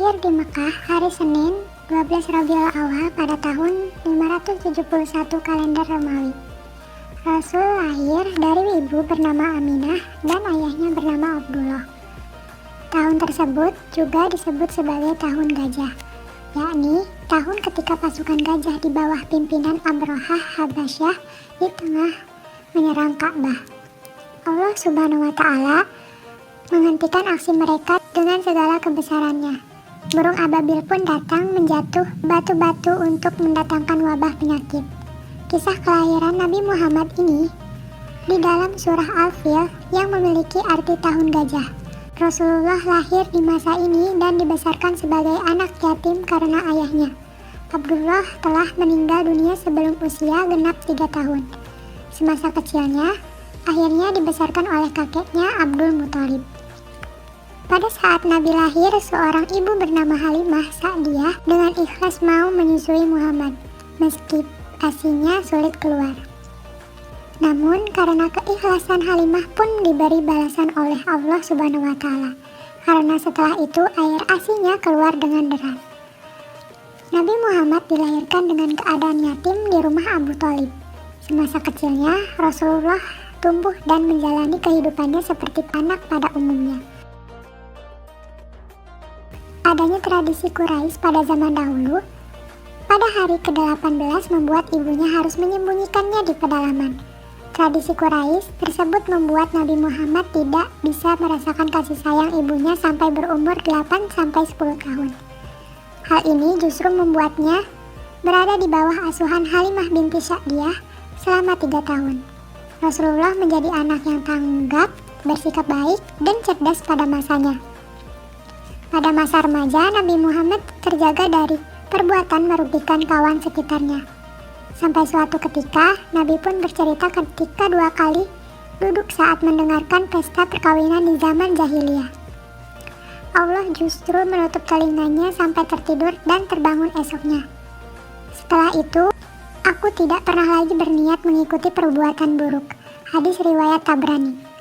lahir di Mekah hari Senin 12 Rabiul Awal pada tahun 571 kalender Romawi. Rasul lahir dari ibu bernama Aminah dan ayahnya bernama Abdullah. Tahun tersebut juga disebut sebagai tahun gajah, yakni tahun ketika pasukan gajah di bawah pimpinan Abrahah Habasyah di tengah menyerang Ka'bah. Allah Subhanahu wa Ta'ala menghentikan aksi mereka dengan segala kebesarannya. Burung ababil pun datang menjatuh batu-batu untuk mendatangkan wabah penyakit. Kisah kelahiran Nabi Muhammad ini di dalam surah Al-Fil yang memiliki arti tahun gajah. Rasulullah lahir di masa ini dan dibesarkan sebagai anak yatim karena ayahnya, Abdullah, telah meninggal dunia sebelum usia genap 3 tahun. Semasa kecilnya, akhirnya dibesarkan oleh kakeknya Abdul Muthalib. Pada saat Nabi lahir, seorang ibu bernama Halimah Sa'diyah dengan ikhlas mau menyusui Muhammad, meski ASInya sulit keluar. Namun, karena keikhlasan Halimah pun diberi balasan oleh Allah Subhanahu wa Ta'ala, karena setelah itu air ASInya keluar dengan deras. Nabi Muhammad dilahirkan dengan keadaan yatim di rumah Abu Thalib. Semasa kecilnya, Rasulullah tumbuh dan menjalani kehidupannya seperti anak pada umumnya. Adanya tradisi Quraisy pada zaman dahulu, pada hari ke-18 membuat ibunya harus menyembunyikannya di pedalaman. Tradisi Quraisy tersebut membuat Nabi Muhammad tidak bisa merasakan kasih sayang ibunya sampai berumur 8-10 tahun. Hal ini justru membuatnya berada di bawah asuhan Halimah binti Sa'diyah selama 3 tahun. Rasulullah menjadi anak yang tanggap, bersikap baik, dan cerdas pada masanya. Pada masa remaja, Nabi Muhammad terjaga dari perbuatan merugikan kawan sekitarnya. Sampai suatu ketika, Nabi pun bercerita ketika 2 kali duduk saat mendengarkan pesta perkawinan di zaman jahiliyah. Allah justru menutup telinganya sampai tertidur dan terbangun esoknya. Setelah itu, aku tidak pernah lagi berniat mengikuti perbuatan buruk. Hadis riwayat Tabrani.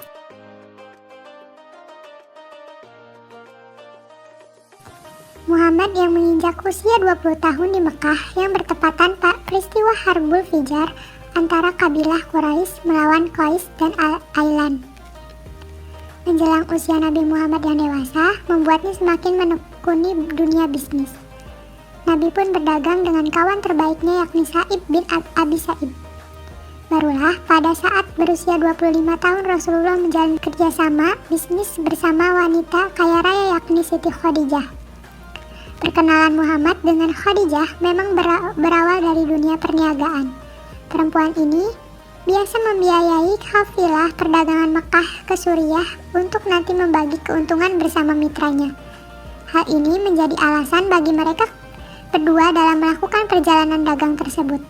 Muhammad yang menginjak usia 20 tahun di Mekah yang bertepatan peristiwa Harbul Fijar antara kabilah Quraisy melawan Qais dan Ailan. Menjelang usia Nabi Muhammad yang dewasa membuatnya semakin menekuni dunia bisnis. Nabi pun berdagang dengan kawan terbaiknya yakni Sa'ib bin Abi Sa'ib. Barulah pada saat berusia 25 tahun Rasulullah menjalin kerjasama bisnis bersama wanita kaya raya yakni Siti Khadijah. Perkenalan Muhammad dengan Khadijah memang berawal dari dunia perniagaan. Perempuan ini biasa membiayai kafilah perdagangan Mekah ke Suriah untuk nanti membagi keuntungan bersama mitranya. Hal ini menjadi alasan bagi mereka berdua dalam melakukan perjalanan dagang tersebut.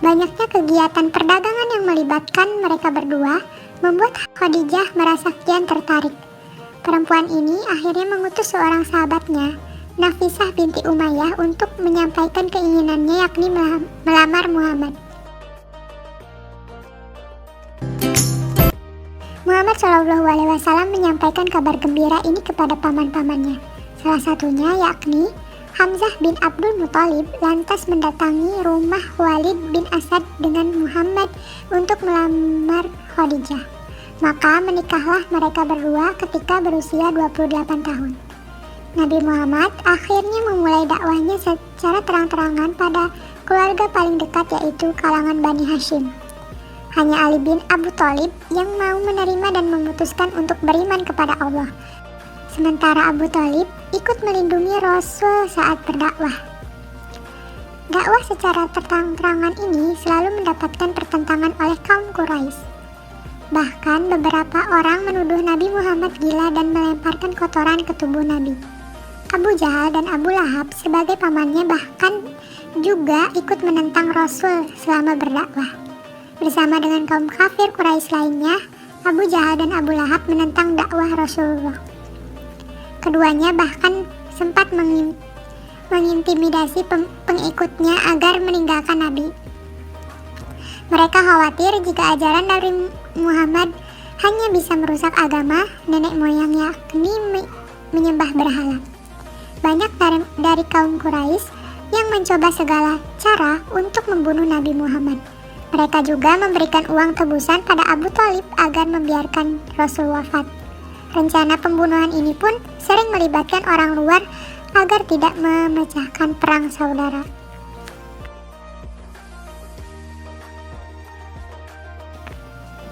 Banyaknya kegiatan perdagangan yang melibatkan mereka berdua membuat Khadijah merasa kian tertarik. Perempuan ini akhirnya mengutus seorang sahabatnya, Nafisah binti Umayyah, untuk menyampaikan keinginannya yakni melamar Muhammad. Muhammad SAW menyampaikan kabar gembira ini kepada paman-pamannya. Salah satunya yakni Hamzah bin Abdul Muthalib lantas mendatangi rumah Walid bin Asad dengan Muhammad untuk melamar Khadijah. Maka menikahlah mereka berdua ketika berusia 28 tahun. Nabi Muhammad akhirnya memulai dakwahnya secara terang-terangan pada keluarga paling dekat yaitu kalangan Bani Hashim. Hanya Ali bin Abu Thalib yang mau menerima dan memutuskan untuk beriman kepada Allah. Sementara Abu Thalib ikut melindungi Rasul saat berdakwah. Dakwah secara terang-terangan ini selalu mendapatkan pertentangan oleh kaum Quraisy. Bahkan beberapa orang menuduh Nabi Muhammad gila dan melemparkan kotoran ke tubuh Nabi. Abu Jahal dan Abu Lahab sebagai pamannya bahkan juga ikut menentang Rasul selama berdakwah. Bersama dengan kaum kafir Quraisy lainnya, Abu Jahal dan Abu Lahab menentang dakwah Rasulullah. Keduanya bahkan sempat mengintimidasi pengikutnya agar meninggalkan Nabi. Mereka khawatir jika ajaran dari Muhammad hanya bisa merusak agama nenek moyang yakni menyembah berhala. banyak dari kaum Quraisy yang mencoba segala cara untuk membunuh Nabi Muhammad. Mereka juga memberikan uang tebusan pada Abu Thalib agar membiarkan Rasul wafat. Rencana pembunuhan ini pun sering melibatkan orang luar agar tidak memecahkan perang saudara.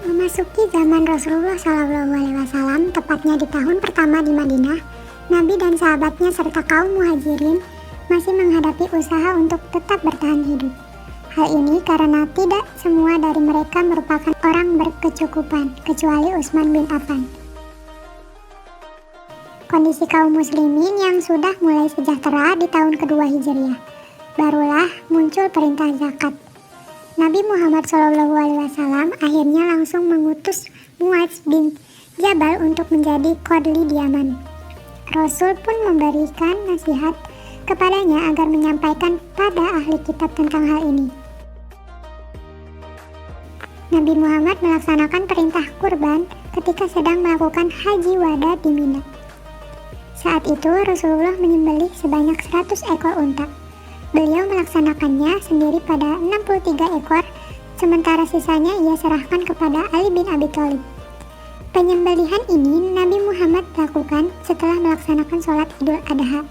Memasuki zaman Rasulullah SAW, tepatnya di tahun pertama di Madinah, Nabi dan sahabatnya serta kaum muhajirin masih menghadapi usaha untuk tetap bertahan hidup. Hal ini karena tidak semua dari mereka merupakan orang berkecukupan, kecuali Utsman bin Affan. Kondisi kaum muslimin yang sudah mulai sejahtera di tahun kedua Hijriah, barulah muncul perintah zakat. Nabi Muhammad SAW akhirnya langsung mengutus Muadz bin Jabal untuk menjadi qadli di Yaman. Rasul pun memberikan nasihat kepadanya agar menyampaikan pada ahli kitab tentang hal ini. Nabi Muhammad melaksanakan perintah kurban ketika sedang melakukan haji wada di Mina. Saat itu Rasulullah menyembelih sebanyak 100 ekor unta. Beliau melaksanakannya sendiri pada 63 ekor, sementara sisanya ia serahkan kepada Ali bin Abi Thalib. Penyembelihan ini Nabi Muhammad lakukan setelah melaksanakan sholat Idul Adha.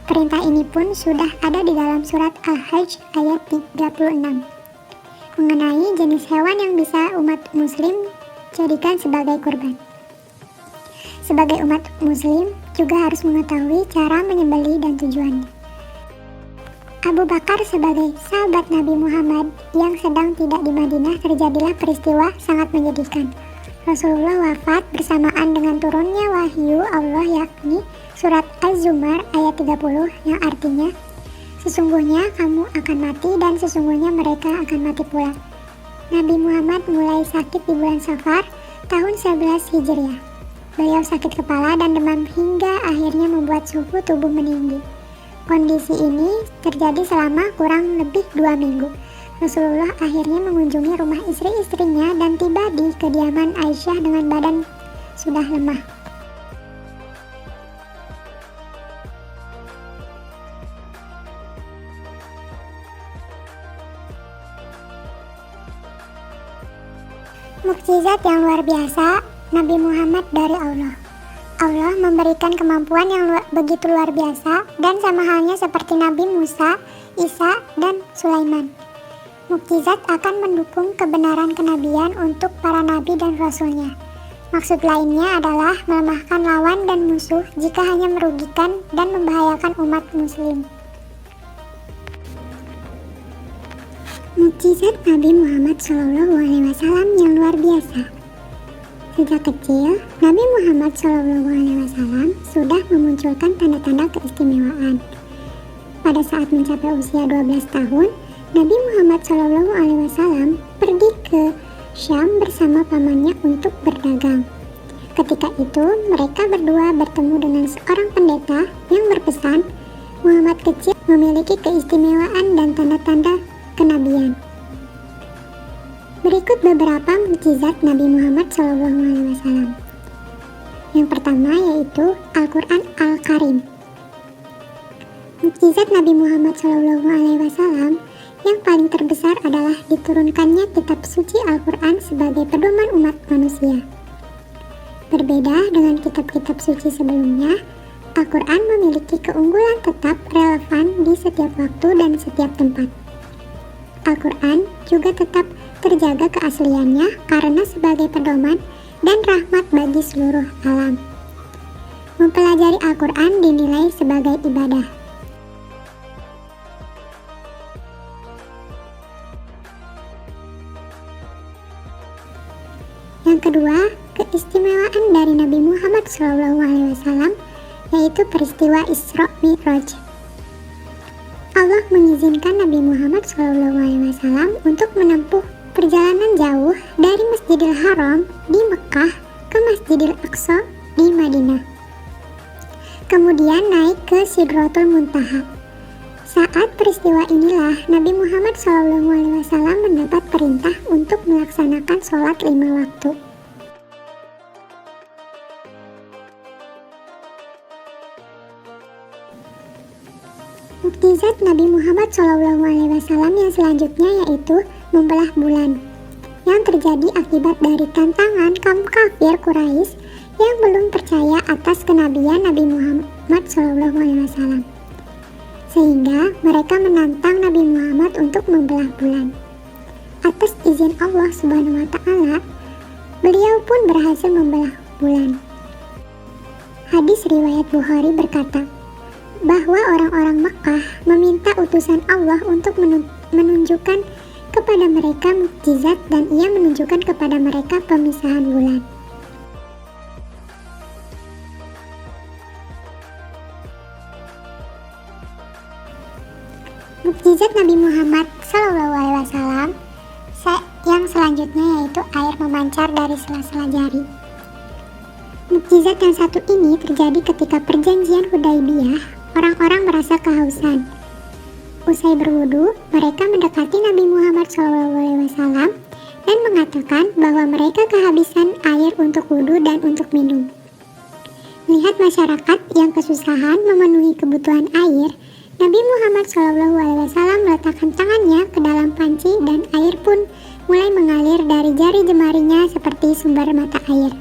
Perintah ini pun sudah ada di dalam surat Al-Hajj ayat 36. Mengenai jenis hewan yang bisa umat muslim jadikan sebagai kurban. Sebagai umat muslim juga harus mengetahui cara menyembelih dan tujuannya. Abu Bakar sebagai sahabat Nabi Muhammad yang sedang tidak di Madinah, terjadilah peristiwa sangat menyedihkan. Rasulullah wafat bersamaan dengan turunnya wahyu Allah, yakni surat Az-Zumar ayat 30 yang artinya, sesungguhnya kamu akan mati dan sesungguhnya mereka akan mati pula. Nabi Muhammad mulai sakit di bulan Safar tahun 11 Hijriah. Beliau sakit kepala dan demam hingga akhirnya membuat suhu tubuh meninggi. Kondisi ini terjadi selama kurang lebih 2 minggu. Rasulullah akhirnya mengunjungi rumah istri-istrinya dan tiba di kediaman Aisyah dengan badan sudah lemah. Mukjizat yang luar biasa Nabi Muhammad dari Allah. Allah memberikan kemampuan yang begitu luar biasa dan sama halnya seperti Nabi Musa, Isa, dan Sulaiman. Mukjizat akan mendukung kebenaran kenabian untuk para nabi dan rasulnya. Maksud lainnya adalah melemahkan lawan dan musuh jika hanya merugikan dan membahayakan umat muslim. Mukjizat Nabi Muhammad SAW yang luar biasa. Sejak kecil, Nabi Muhammad SAW sudah memunculkan tanda-tanda keistimewaan. Pada saat mencapai usia 12 tahun, Nabi Muhammad SAW pergi ke Syam bersama pamannya untuk berdagang. Ketika itu, mereka berdua bertemu dengan seorang pendeta yang berpesan Muhammad kecil memiliki keistimewaan dan tanda-tanda kenabian. Berikut beberapa mukjizat Nabi Muhammad SAW. Yang pertama yaitu Al-Quran Al-Karim. Mukjizat Nabi Muhammad SAW yang paling terbesar adalah diturunkannya kitab suci Al-Quran sebagai pedoman umat manusia. Berbeda dengan kitab-kitab suci sebelumnya, Al-Quran memiliki keunggulan tetap relevan di setiap waktu dan setiap tempat. Al-Quran juga tetap terjaga keasliannya karena sebagai pedoman dan rahmat bagi seluruh alam. Mempelajari Al-Quran dinilai sebagai ibadah. Yang kedua, keistimewaan dari Nabi Muhammad SAW yaitu peristiwa Isra Mi'raj. Allah mengizinkan Nabi Muhammad SAW untuk menempuh perjalanan jauh dari Masjidil Haram di Mekah ke Masjidil Aqsa di Madinah. Kemudian naik ke Sidratul Muntaha. Saat peristiwa inilah Nabi Muhammad SAW mendapat perintah untuk melaksanakan sholat 5 waktu. Mukjizat Nabi Muhammad SAW yang selanjutnya yaitu membelah bulan, yang terjadi akibat dari tantangan kaum kafir Quraisy yang belum percaya atas kenabian Nabi Muhammad SAW. Sehingga mereka menantang Nabi Muhammad untuk membelah bulan. Atas izin Allah Subhanahu wa Ta'ala, beliau pun berhasil membelah bulan. Hadis riwayat Bukhari berkata bahwa orang-orang Mekah meminta utusan Allah untuk menunjukkan kepada mereka mukjizat, dan ia menunjukkan kepada mereka pemisahan bulan. Mukjizat Nabi Muhammad SAW yang selanjutnya yaitu air memancar dari sela-sela jari. Mukjizat yang satu ini terjadi ketika perjanjian Hudaybiyah. Orang-orang merasa kehausan. Usai berwudu, mereka mendekati Nabi Muhammad SAW dan mengatakan bahwa mereka kehabisan air untuk wudu dan untuk minum. Melihat masyarakat yang kesusahan memenuhi kebutuhan air, Nabi Muhammad SAW meletakkan tangannya ke dalam panci dan air pun mulai mengalir dari jari jemarinya seperti sumber mata air.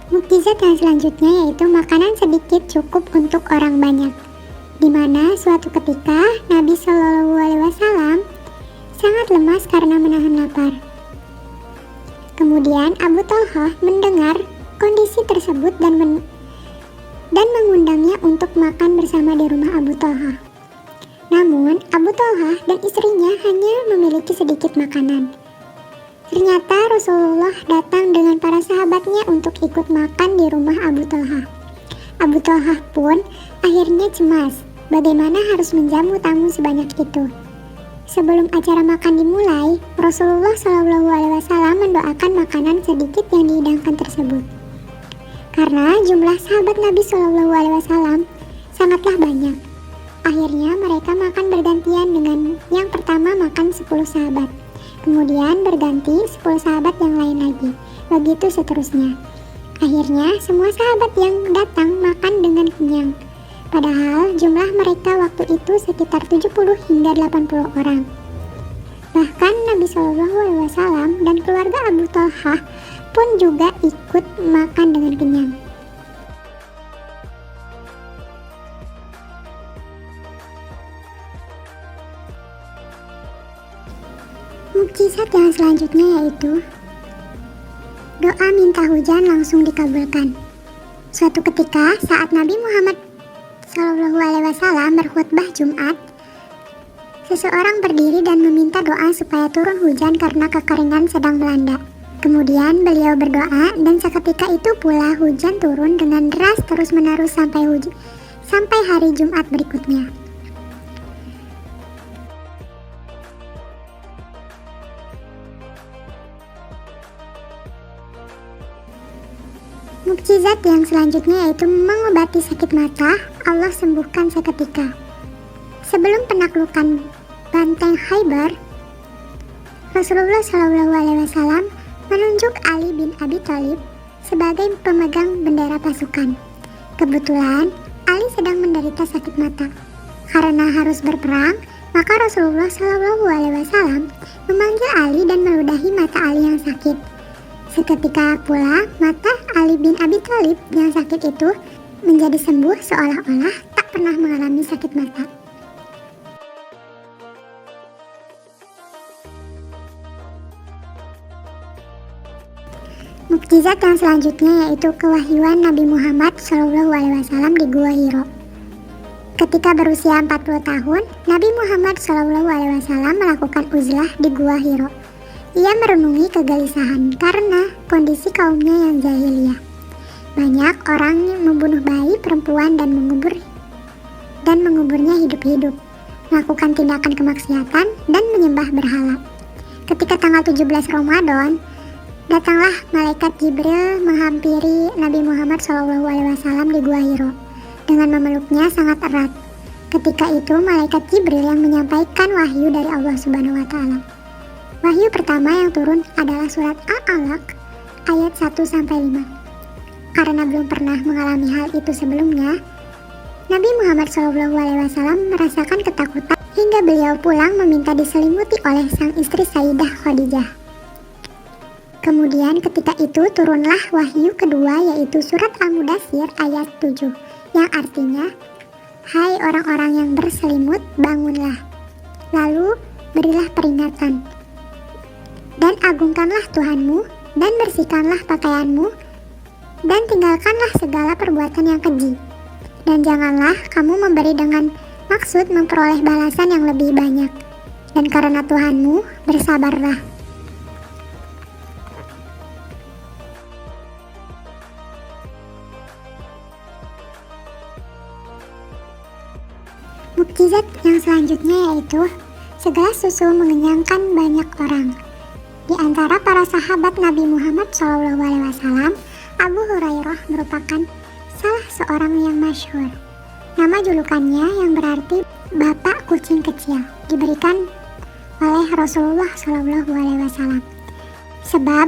Mukjizat yang selanjutnya yaitu makanan sedikit cukup untuk orang banyak, di mana suatu ketika Nabi SAW sangat lemas karena menahan lapar. Kemudian Abu Talhah mendengar kondisi tersebut dan mengundangnya untuk makan bersama di rumah Abu Talhah. Namun Abu Talhah dan istrinya hanya memiliki sedikit makanan. Ternyata Rasulullah datang dengan para sahabatnya untuk ikut makan di rumah Abu Talhah. Abu Talhah pun akhirnya cemas bagaimana harus menjamu tamu sebanyak itu. Sebelum acara makan dimulai, Rasulullah SAW mendoakan makanan sedikit yang dihidangkan tersebut. Karena jumlah sahabat Nabi SAW sangatlah banyak. Akhirnya mereka makan bergantian, dengan yang pertama makan 10 sahabat. Kemudian berganti 10 sahabat yang lain lagi. Begitu seterusnya. Akhirnya semua sahabat yang datang makan dengan kenyang. Padahal jumlah mereka waktu itu sekitar 70 hingga 80 orang. Bahkan Nabi SAW dan keluarga Abu Talhah pun juga ikut makan dengan kenyang. Mukjizat yang selanjutnya yaitu doa minta hujan langsung dikabulkan. Suatu ketika saat Nabi Muhammad SAW berkhutbah Jumat, seseorang berdiri dan meminta doa supaya turun hujan karena kekeringan sedang melanda. Kemudian beliau berdoa dan seketika itu pula hujan turun dengan deras terus-menerus sampai hari Jumat berikutnya. Mukjizat yang selanjutnya yaitu mengobati sakit mata. Allah sembuhkan seketika. Sebelum penaklukan banteng Khaybar, Rasulullah SAW menunjuk Ali bin Abi Thalib sebagai pemegang bendera pasukan. Kebetulan Ali sedang menderita sakit mata. Karena harus berperang, maka Rasulullah SAW memanggil Ali dan meludahi mata Ali yang sakit. Seketika pula mata Ali bin Abi Thalib yang sakit itu menjadi sembuh seolah-olah tak pernah mengalami sakit mata. Mukjizat yang selanjutnya yaitu kewahyuan Nabi Muhammad SAW di Gua Hiro. Ketika berusia 40 tahun, Nabi Muhammad SAW melakukan uzlah di Gua Hiro. Ia merenungi kegelisahan karena kondisi kaumnya yang jahiliyah. Banyak orang yang membunuh bayi, perempuan dan menguburnya hidup-hidup, melakukan tindakan kemaksiatan dan menyembah berhala. Ketika tanggal 17 Ramadan, datanglah malaikat Jibril menghampiri Nabi Muhammad SAW di Gua Hiro dengan memeluknya sangat erat. Ketika itu malaikat Jibril yang menyampaikan wahyu dari Allah Subhanahu wa Ta'ala. Wahyu pertama yang turun adalah surat Al-Alaq ayat 1-5. Karena belum pernah mengalami hal itu sebelumnya, Nabi Muhammad SAW merasakan ketakutan hingga beliau pulang meminta diselimuti oleh sang istri Sayyidah Khadijah. Kemudian ketika itu turunlah wahyu kedua, yaitu surat Al-Mudaththir ayat 7, yang artinya, "Hai orang-orang yang berselimut, bangunlah, lalu berilah peringatan, dan agungkanlah Tuhanmu, dan bersihkanlah pakaianmu, dan tinggalkanlah segala perbuatan yang keji. Dan janganlah kamu memberi dengan maksud memperoleh balasan yang lebih banyak. Dan karena Tuhanmu, bersabarlah." Mukjizat yang selanjutnya yaitu segelas susu mengenyangkan banyak orang. Di antara para sahabat Nabi Muhammad SAW, Abu Hurairah merupakan salah seorang yang masyhur. Nama julukannya yang berarti Bapak Kucing Kecil diberikan oleh Rasulullah SAW. Sebab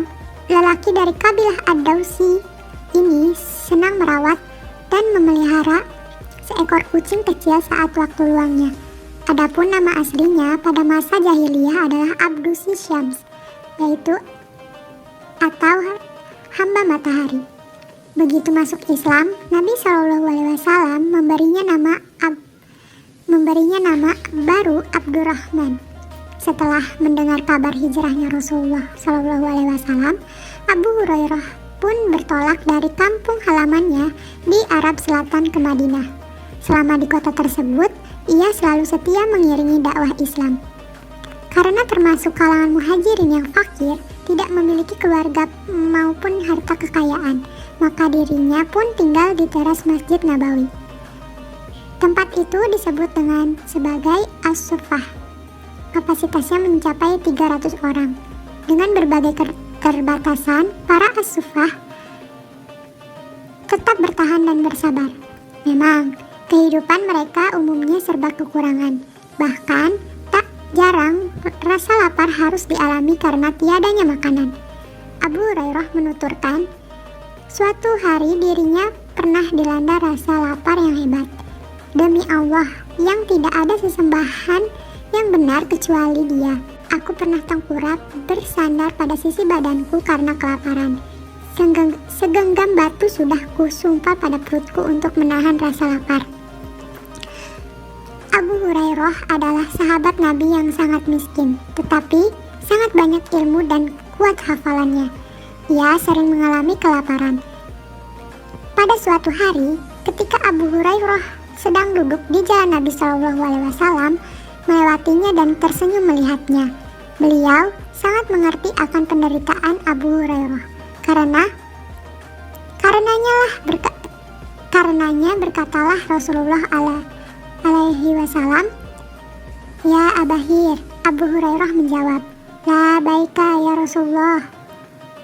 lelaki dari kabilah Ad-Dausi ini senang merawat dan memelihara seekor kucing kecil saat waktu luangnya. Adapun nama aslinya pada masa jahiliyah adalah Abdusi Syams, yaitu atau hamba matahari. Begitu masuk Islam, Nabi SAW memberinya nama baru Abdurrahman. Setelah mendengar kabar hijrahnya Rasulullah SAW, Abu Hurairah pun bertolak dari kampung halamannya di Arab Selatan ke Madinah. Selama di kota tersebut, ia selalu setia mengiringi dakwah Islam. Karena termasuk kalangan muhajirin yang fakir, tidak memiliki keluarga maupun harta kekayaan, maka dirinya pun tinggal di teras Masjid Nabawi. Tempat itu disebut dengan sebagai As-Suffah. Kapasitasnya mencapai 300 orang. Dengan berbagai keterbatasan, para As-Suffah tetap bertahan dan bersabar. Memang, kehidupan mereka umumnya serba kekurangan. Bahkan, tak jarang rasa lapar harus dialami karena tiadanya makanan. Abu Hurairah menuturkan, suatu hari dirinya pernah dilanda rasa lapar yang hebat. Demi Allah, yang tidak ada sesembahan yang benar kecuali Dia. Aku pernah tengkurap bersandar pada sisi badanku karena kelaparan. Segenggam batu sudah kusumpah pada perutku untuk menahan rasa lapar. Abu Hurairah adalah sahabat Nabi yang sangat miskin, tetapi sangat banyak ilmu dan kuat hafalannya. Ia sering mengalami kelaparan. Pada suatu hari, ketika Abu Hurairah sedang duduk di jalan Nabi SAW, melewatinya dan tersenyum melihatnya. Beliau sangat mengerti akan penderitaan Abu Hurairah. Karenanya berkatalah Rasulullah alaihi wasallam, "Ya Abahir." Abu Hurairah menjawab, "La baika ya Rasulullah,"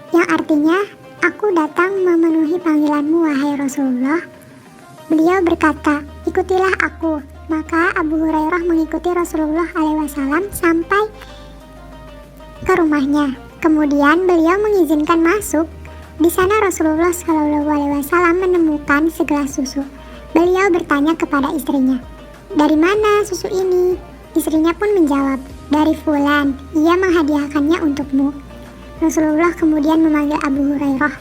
yang artinya, "Aku datang memenuhi panggilanmu wahai Rasulullah." Beliau berkata, "Ikutilah aku." Maka Abu Hurairah mengikuti Rasulullah SAW sampai ke rumahnya. Kemudian beliau mengizinkan masuk. Di sana Rasulullah SAW menemukan segelas susu. Beliau bertanya kepada istrinya, "Dari mana susu ini?" Istrinya pun menjawab, "Dari fulan, ia menghadiahkannya untukmu." Rasulullah kemudian memanggil Abu Hurairah,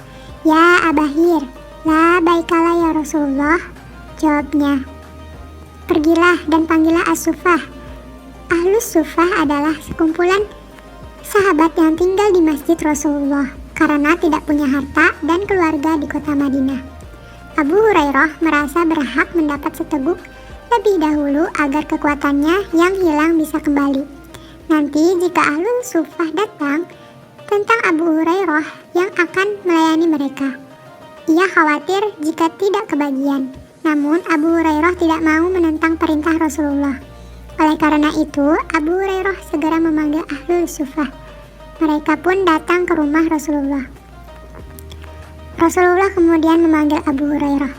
"Ya Abahir." "La baikala ya Rasulullah," jawabnya. "Pergilah dan panggillah As-Suffah." Ahlus Suffah adalah sekumpulan sahabat yang tinggal di masjid Rasulullah karena tidak punya harta dan keluarga di kota Madinah. Abu Hurairah merasa berhak mendapat seteguk lebih dahulu agar kekuatannya yang hilang bisa kembali. Nanti jika Ahlul Suffah datang, tentang Abu Hurairah yang akan melayani mereka. Ia khawatir jika tidak kebagian. Namun Abu Hurairah tidak mau menentang perintah Rasulullah. Oleh karena itu, Abu Hurairah segera memanggil Ahlul Suffah. Mereka pun datang ke rumah Rasulullah. Rasulullah kemudian memanggil Abu Hurairah,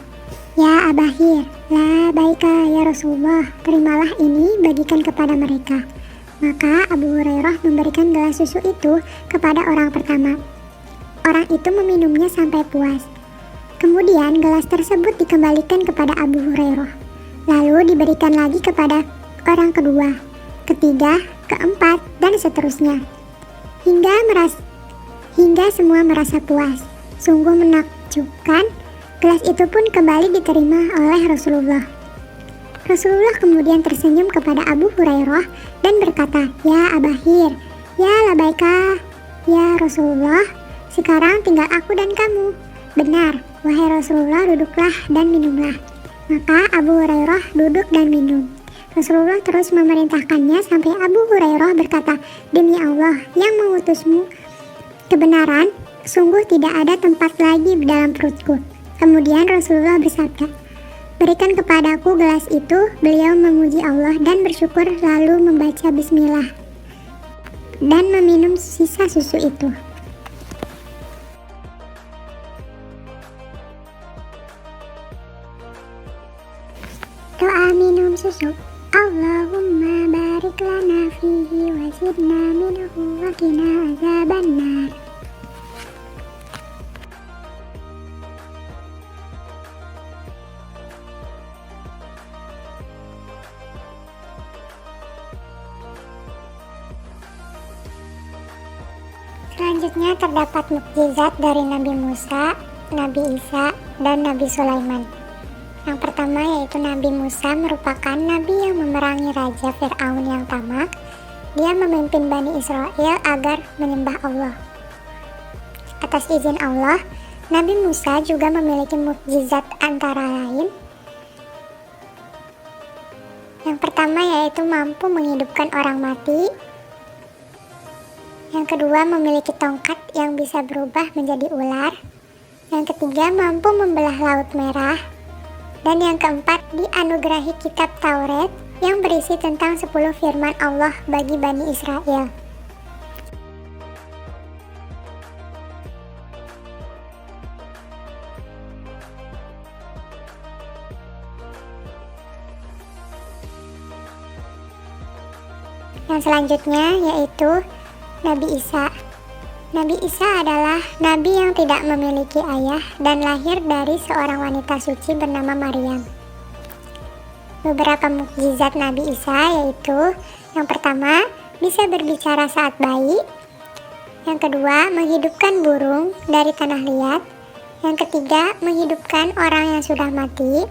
"Ya Abahir." "La baika ya Rasulullah." "Terimalah ini, bagikan kepada mereka." Maka Abu Hurairah memberikan gelas susu itu kepada orang pertama. orang itu meminumnya sampai puas. Kemudian gelas tersebut dikembalikan kepada Abu Hurairah, lalu diberikan lagi kepada orang kedua, ketiga, keempat, dan seterusnya. Hingga semua merasa puas. Sungguh menakjubkan, gelas itu pun kembali diterima oleh Rasulullah. Rasulullah kemudian tersenyum kepada Abu Hurairah dan berkata, "Ya Abahir, ya labaika, ya Rasulullah, sekarang tinggal aku dan kamu." "Benar, wahai Rasulullah, duduklah dan minumlah." Maka Abu Hurairah duduk dan minum. Rasulullah terus memerintahkannya sampai Abu Hurairah berkata, "Demi Allah yang mengutusmu kebenaran, sungguh tidak ada tempat lagi dalam perutku." Kemudian Rasulullah bersabda, "Berikan kepadaku gelas itu." Beliau memuji Allah dan bersyukur lalu membaca bismillah dan meminum sisa susu itu. Doa minum susu. Allahumma barik lana fihi wa zidna minhu wa qina azabannar. Selanjutnya terdapat mukjizat dari Nabi Musa, Nabi Isa, dan Nabi Sulaiman. Yang pertama yaitu Nabi Musa merupakan nabi yang memerangi Raja Fir'aun yang tamak. Dia memimpin Bani Israel agar menyembah Allah. Atas izin Allah, Nabi Musa juga memiliki mukjizat antara lain. Yang pertama yaitu mampu menghidupkan orang mati. Yang kedua memiliki tongkat yang bisa berubah menjadi ular. Yang ketiga mampu membelah Laut Merah. Dan yang keempat dianugerahi kitab Taurat yang berisi tentang 10 firman Allah bagi Bani Israel. Yang selanjutnya yaitu Nabi Isa. Nabi Isa adalah nabi yang tidak memiliki ayah dan lahir dari seorang wanita suci bernama Maryam. Beberapa mukjizat Nabi Isa yaitu yang pertama, bisa berbicara saat bayi. Yang kedua, menghidupkan burung dari tanah liat. Yang ketiga, menghidupkan orang yang sudah mati.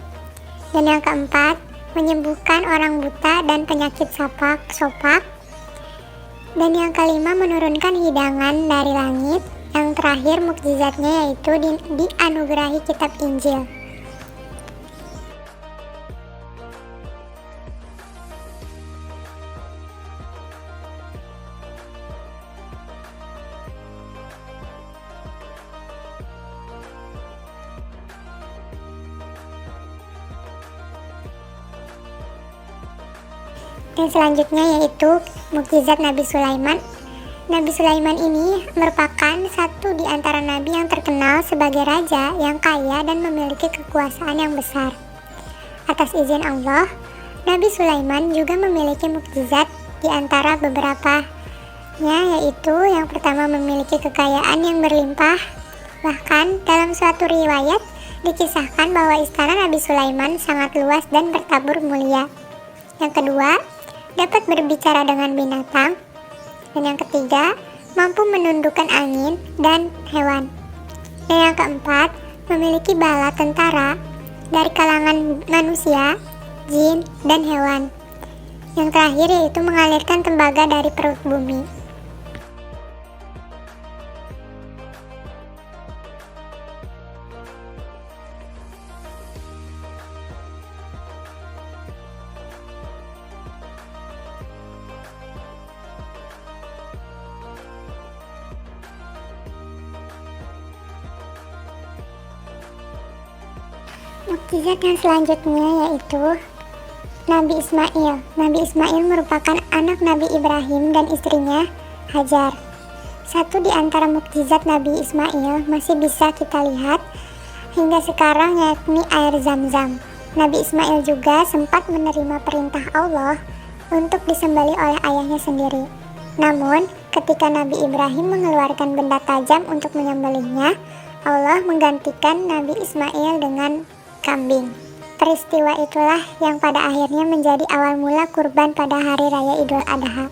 Dan yang keempat, menyembuhkan orang buta dan penyakit sopak. Dan yang kelima, menurunkan hidangan dari langit. Yang terakhir mukjizatnya yaitu dianugerahi kitab Injil. Dan selanjutnya yaitu mukjizat Nabi Sulaiman. Nabi Sulaiman ini merupakan satu di antara nabi yang terkenal sebagai raja yang kaya dan memiliki kekuasaan yang besar. Atas izin Allah, Nabi Sulaiman juga memiliki mukjizat di antara beberapanya, yaitu yang pertama memiliki kekayaan yang berlimpah. Bahkan dalam suatu riwayat dikisahkan bahwa istana Nabi Sulaiman sangat luas dan bertabur mulia. Yang kedua, dapat berbicara dengan binatang. Dan yang ketiga, mampu menundukkan angin dan hewan. Dan yang keempat, memiliki bala tentara dari kalangan manusia, jin, dan hewan. Yang terakhir yaitu mengalirkan tembaga dari perut bumi. Mukjizat yang selanjutnya yaitu Nabi Ismail. Nabi Ismail merupakan anak Nabi Ibrahim dan istrinya Hajar. Satu di antara mukjizat Nabi Ismail masih bisa kita lihat hingga sekarang, yakni air Zam-Zam. Nabi Ismail juga sempat menerima perintah Allah untuk disembelih oleh ayahnya sendiri. Namun, ketika Nabi Ibrahim mengeluarkan benda tajam untuk menyembelihnya, Allah menggantikan Nabi Ismail dengan kambing. Peristiwa itulah yang pada akhirnya menjadi awal mula kurban pada hari raya Idul Adha.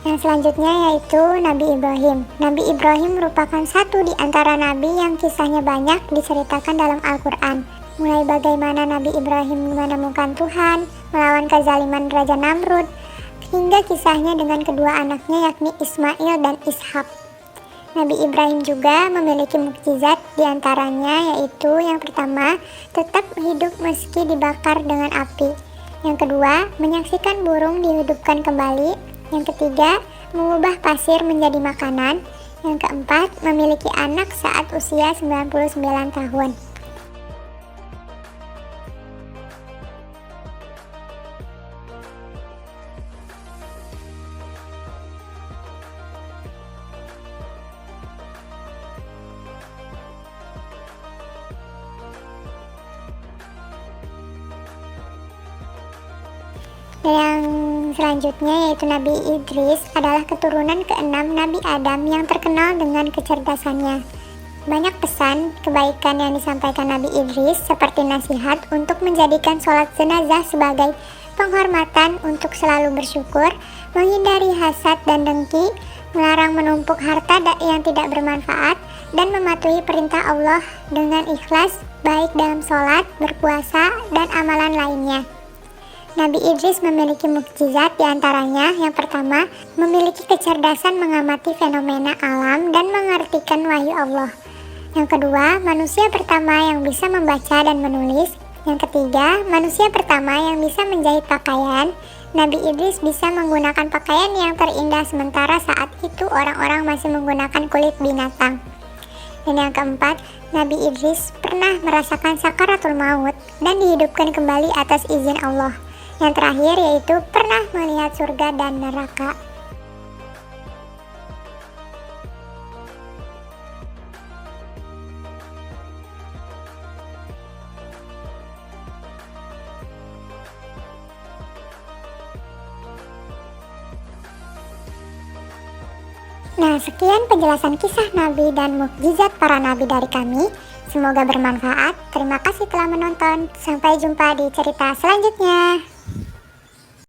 Yang selanjutnya yaitu Nabi Ibrahim. Nabi Ibrahim merupakan satu di antara nabi yang kisahnya banyak diceritakan dalam Al-Quran. Mulai bagaimana Nabi Ibrahim menemukan Tuhan, melawan kezaliman Raja Namrud, hingga kisahnya dengan kedua anaknya yakni Ismail dan Ishak. Nabi Ibrahim juga memiliki mukjizat, diantaranya yaitu yang pertama, tetap hidup meski dibakar dengan api. Yang kedua, menyaksikan burung dihidupkan kembali. Yang ketiga, mengubah pasir menjadi makanan. Yang keempat, memiliki anak saat usia 99 tahun. Yang selanjutnya yaitu Nabi Idris adalah keturunan keenam Nabi Adam yang terkenal dengan kecerdasannya. Banyak pesan kebaikan yang disampaikan Nabi Idris seperti nasihat untuk menjadikan sholat jenazah sebagai penghormatan, untuk selalu bersyukur, menghindari hasad dan dengki, melarang menumpuk harta yang tidak bermanfaat, dan mematuhi perintah Allah dengan ikhlas baik dalam sholat, berpuasa, dan amalan lainnya. Nabi Idris memiliki mukjizat, diantaranya yang pertama, memiliki kecerdasan mengamati fenomena alam dan mengartikan wahyu Allah. Yang kedua, manusia pertama yang bisa membaca dan menulis. Yang ketiga, manusia pertama yang bisa menjahit pakaian. Nabi Idris bisa menggunakan pakaian yang terindah sementara saat itu orang-orang masih menggunakan kulit binatang. Dan yang keempat, Nabi Idris pernah merasakan sakaratul maut dan dihidupkan kembali atas izin Allah. Yang terakhir yaitu pernah melihat surga dan neraka. Nah, sekian penjelasan kisah Nabi dan mukjizat para Nabi dari kami. Semoga bermanfaat. Terima kasih telah menonton. Sampai jumpa di cerita selanjutnya.